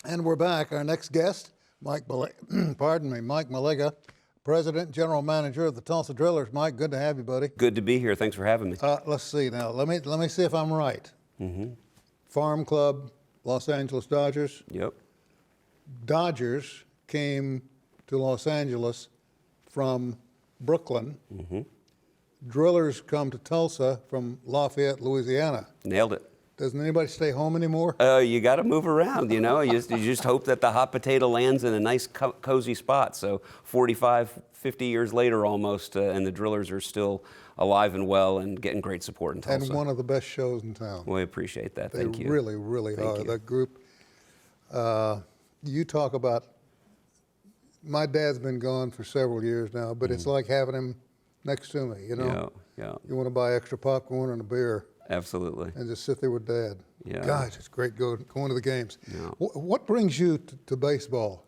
And we're back. Our next guest, Mike Mike Melega, President, General Manager of the Tulsa Drillers. Mike, good to have you, buddy. Good to be here. Thanks for having me. Let's see now. Let me see if I'm right. Farm Club, Los Angeles Dodgers. Yep. Dodgers came to Los Angeles from Brooklyn. Drillers come to Tulsa from Lafayette, Louisiana. Nailed it. Doesn't anybody stay home anymore? You got to move around, you know. You just hope that the hot potato lands in a nice, cozy spot. So 45, 50 years later almost, and the Drillers are still alive and well and getting great support in Tulsa. And one of the best shows in town. Well, we appreciate that. They Thank you. really, really Thank are. you. That group, you talk about, my dad's been gone for several years now, but it's like having him next to me, you know? Yeah. You want to buy extra popcorn and a beer Absolutely. and just sit there with Dad. Yeah. Gosh, it's great going to the games. Yeah. What brings you to baseball?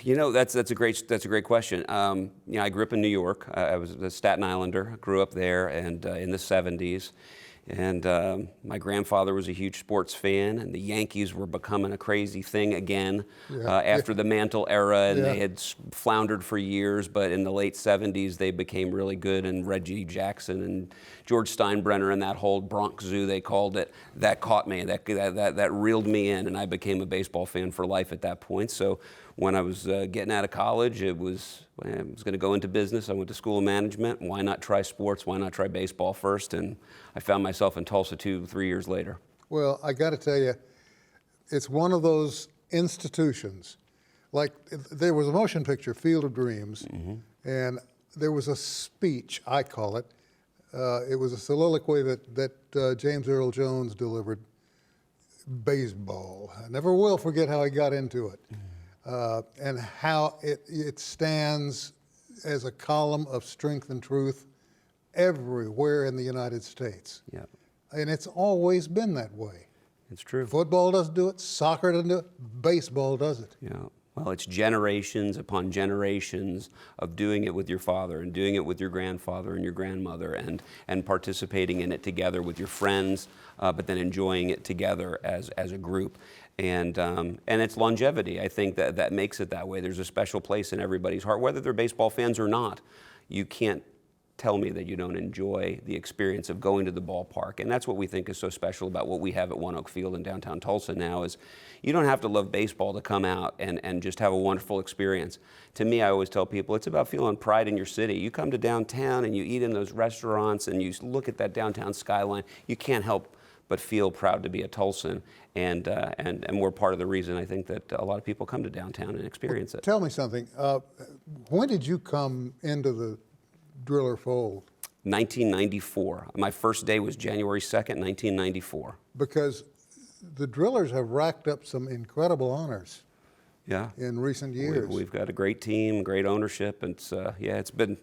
You know, that's a great question. You know, I grew up in New York. I was a Staten Islander. Grew up there, and in the '70s. And my grandfather was a huge sports fan, and the Yankees were becoming a crazy thing again after the Mantle era, and they had floundered for years. But in the late '70s, they became really good, and Reggie Jackson and George Steinbrenner and that whole Bronx Zoo, they called it, that caught me, that reeled me in, and I became a baseball fan for life at that point. So when I was getting out of college, I was going to go into business. I went to school of management. Why not try sports? Why not try baseball first? And I found myself in Tulsa 2-3 years later. Well, I got to tell you, it's one of those institutions. Like, there was a motion picture, Field of Dreams, and there was a speech, I call it. It was a soliloquy that James Earl Jones delivered. Baseball. I never will forget how he got into it. And how it stands as a column of strength and truth everywhere in the United States. Yeah, And it's always been that way. it's true. Football doesn't do it, soccer doesn't do it, baseball does it. Yeah. Well, it's generations upon generations of doing it with your father and doing it with your grandfather and your grandmother and participating in it together with your friends, but then enjoying it together as a group. And it's longevity. I think that makes it that way. There's a special place in everybody's heart, whether they're baseball fans or not. You can't tell me that you don't enjoy the experience of going to the ballpark. And that's what we think is so special about what we have at One Oak Field in downtown Tulsa now is you don't have to love baseball to come out and just have a wonderful experience. To me, I always tell people it's about feeling pride in your city. You come to downtown and you eat in those restaurants and you look at that downtown skyline, you can't help but feel proud to be a Tulsan. And we're part of the reason I think that a lot of people come to downtown and experience it. Tell me something. When did you come into the Driller fold? 1994. My first day was January 2nd, 1994. Because the Drillers have racked up some incredible honors in recent years. We've got a great team, great ownership, and it's been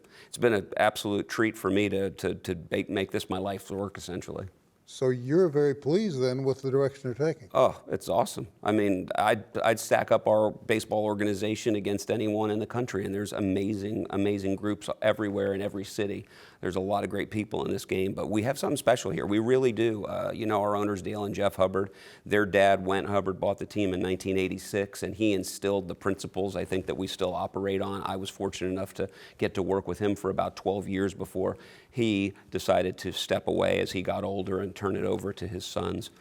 an absolute treat for me to make this my life's work essentially. So you're very pleased then with the direction they're taking. Oh, it's awesome. I mean, I'd stack up our baseball organization against anyone in the country, and there's amazing groups everywhere in every city. There's a lot of great people in this game, but we have something special here. We really do. You know, our owners, Dale and Jeff Hubbard, their dad, Went Hubbard, bought the team in 1986, and he instilled the principles I think that we still operate on. I was fortunate enough to get to work with him for about 12 years before he decided to step away as he got older and turn it over to his sons.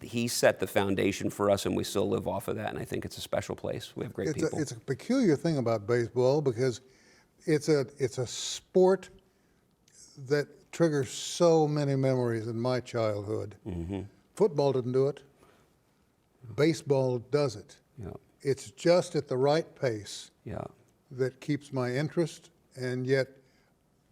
He set the foundation for us, and we still live off of that, and I think it's a special place. We have great people. It's a peculiar thing about baseball because it's a sport that triggers so many memories in my childhood. Football didn't do it. Baseball does it. Yeah. It's just at the right pace Yeah. that keeps my interest, and yet,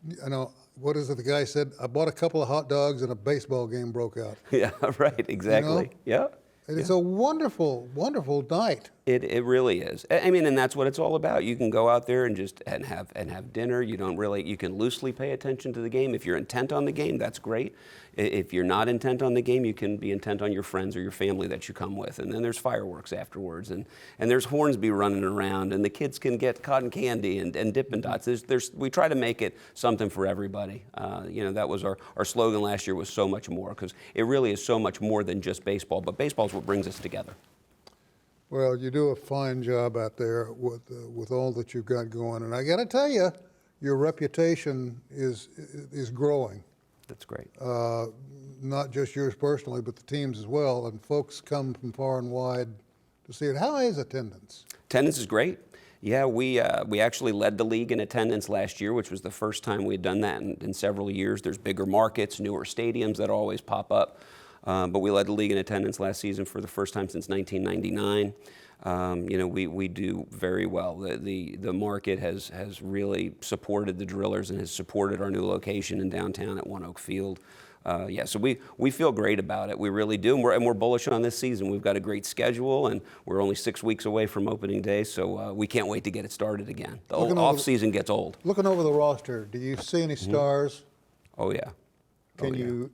you know, what is it the guy said? I bought a couple of hot dogs and a baseball game broke out. Yeah, right, exactly. You know? And it's a wonderful, wonderful night. It really is. I mean, and that's what it's all about. You can go out there and just have dinner. You don't really, you can loosely pay attention to the game. If you're intent on the game, that's great. If you're not intent on the game, you can be intent on your friends or your family that you come with. And then there's fireworks afterwards, and there's Hornsby running around, and the kids can get cotton candy and Dippin' Dots. We try to make it something for everybody. You know, that was our slogan last year, was so much more, because it really is so much more than just baseball, but baseball is what brings us together. Well, you do a fine job out there with all that you've got going, and I got to tell you, your reputation is growing. That's great. Not just yours personally, but the teams as well, and folks come from far and wide to see it. How is attendance? Attendance is great. Yeah, we actually led the league in attendance last year, which was the first time we'd done that in several years. There's bigger markets, newer stadiums that always pop up. But we led the league in attendance last season for the first time since 1999. You know, we do very well. The market has really supported the Drillers and has supported our new location in downtown at One Oak Field. Yeah, so we feel great about it. We really do, and we're bullish on this season. We've got a great schedule, and we're only 6 weeks away from opening day, so we can't wait to get it started again. The off season gets old. Looking over the roster, do you see any stars? Oh yeah. Can you,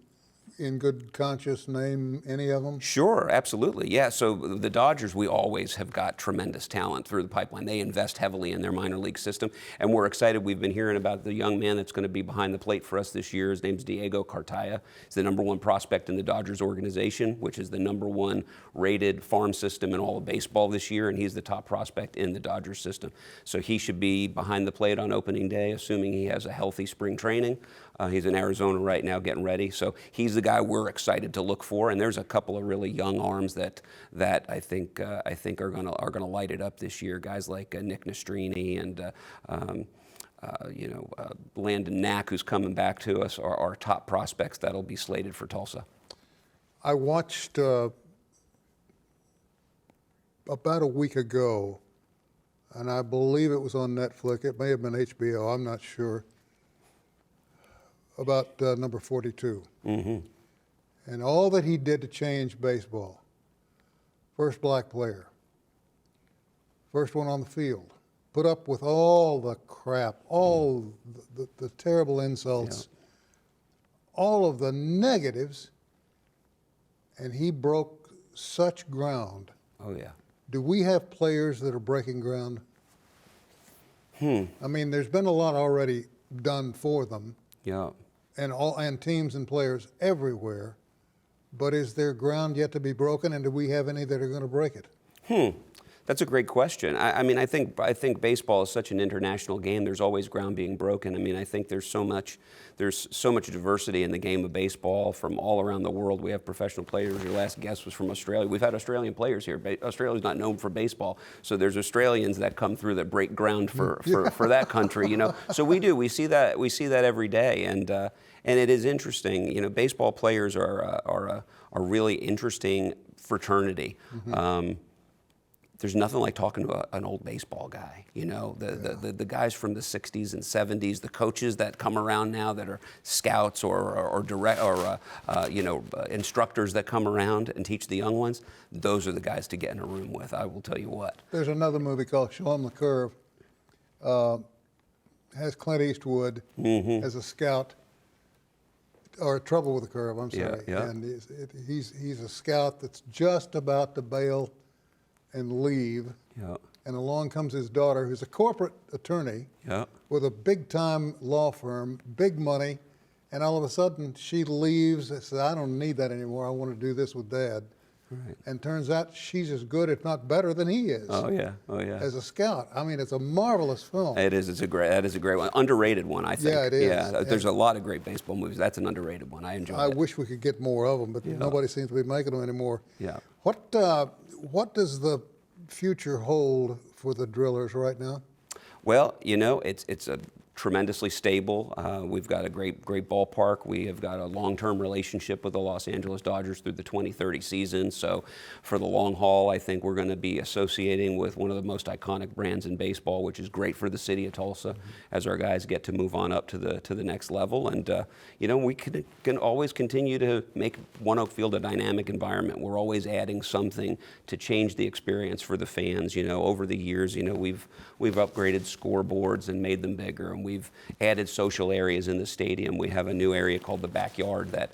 in good conscience, name any of them? Sure, absolutely. Yeah, so the Dodgers, we always have got tremendous talent through the pipeline. They invest heavily in their minor league system, and we're excited. We've been hearing about the young man that's going to be behind the plate for us this year. His name's Diego Cartaya. He's the #1 prospect in the Dodgers organization, which is the #1 rated farm system in all of baseball this year, and he's the top prospect in the Dodgers system. So he should be behind the plate on opening day, assuming he has a healthy spring training. He's in Arizona right now getting ready, so he's the guy we're excited to look for. And there's a couple of really young arms that I think are gonna light it up this year. Guys like Nick Nastrini and Landon Knack, who's coming back to us, are our top prospects that'll be slated for Tulsa. I watched about a week ago, and I believe it was on Netflix. It may have been HBO. I'm not sure. About number 42. Mm-hmm. And all that he did to change baseball. First black player. First one on the field. Put up with all the crap, all the terrible insults, all of the negatives, and he broke such ground. Oh, yeah. Do we have players that are breaking ground? I mean, there's been a lot already done for them. Yeah. And teams and players everywhere, but is there ground yet to be broken, and do we have any that are going to break it? That's a great question. I mean, I think baseball is such an international game. There's always ground being broken. I mean, I think there's so much diversity in the game of baseball from all around the world. We have professional players. Your last guest was from Australia. We've had Australian players here. Australia's not known for baseball, so there's Australians that come through that break ground for that country. You know, so we do. We see that every day, and it is interesting. You know, baseball players are a really interesting fraternity. There's nothing like talking to an old baseball guy. You know, the guys from the 60s and 70s, the coaches that come around now that are scouts or instructors that come around and teach the young ones. Those are the guys to get in a room with. I will tell you what. There's another movie called Show 'Em the Curve. Has Clint Eastwood as a scout, or Trouble with the Curve. I'm sorry. Yeah. And he's a scout that's just about to bail and leave, and along comes his daughter, who's a corporate attorney with a big-time law firm, big money, and all of a sudden she leaves and says, I don't need that anymore, I want to do this with Dad. Right. And turns out she's as good, if not better, than he is. Oh yeah. As a scout. I mean, it's a marvelous film. It is. That is a great one. Underrated one, I think. Yeah, it is. Yeah, there's a lot of great baseball movies. That's an underrated one. I enjoy it. I wish we could get more of them, but nobody seems to be making them anymore. Yeah. What does the future hold for the Drillers right now? Well, you know, it's a tremendously stable. We've got a great ballpark. We have got a long-term relationship with the Los Angeles Dodgers through the 2030 season. So for the long haul, I think we're going to be associating with one of the most iconic brands in baseball, which is great for the city of Tulsa as our guys get to move on up to the next level. And we can always continue to make One Oak Field a dynamic environment. We're always adding something to change the experience for the fans. Over the years, we've upgraded scoreboards and made them bigger, and we've added social areas in the stadium. We have a new area called the backyard that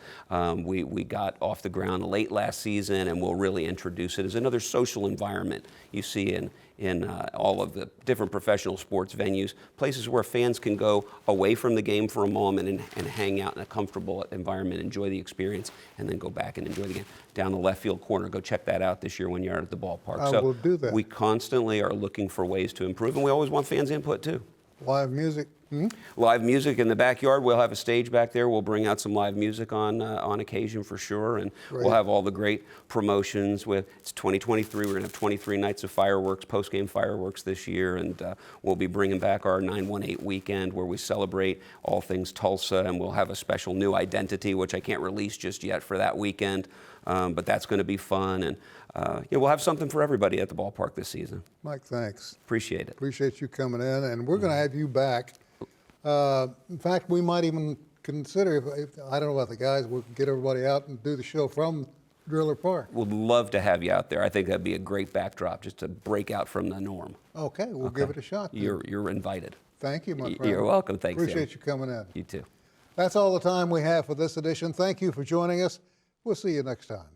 we got off the ground late last season, and we'll really introduce it as another social environment you see in all of the different professional sports venues, places where fans can go away from the game for a moment and hang out in a comfortable environment, enjoy the experience, and then go back and enjoy the game. Down the left field corner, go check that out this year when you're at the ballpark. I will do that. We constantly are looking for ways to improve, and we always want fans' input too. Live music. Live music in the backyard. We'll have a stage back there. We'll bring out some live music on occasion for sure, and we'll have all the great promotions. It's 2023. We're going to have 23 nights of fireworks, post-game fireworks this year, and we'll be bringing back our 918 weekend where we celebrate all things Tulsa, and we'll have a special new identity, which I can't release just yet for that weekend, but that's going to be fun, and we'll have something for everybody at the ballpark this season. Mike, thanks. Appreciate it. Appreciate you coming in, and we're going to have you back. In fact, we might even consider, if I don't know about the guys, we'll get everybody out and do the show from Driller Park. Would love to have you out there. I think that'd be a great backdrop just to break out from the norm. Okay, we'll give it a shot. Then. You're invited. Thank you, my friend. You're welcome. Thanks. Appreciate Sam. you coming in. You too. That's all the time we have for this edition. Thank you for joining us. We'll see you next time.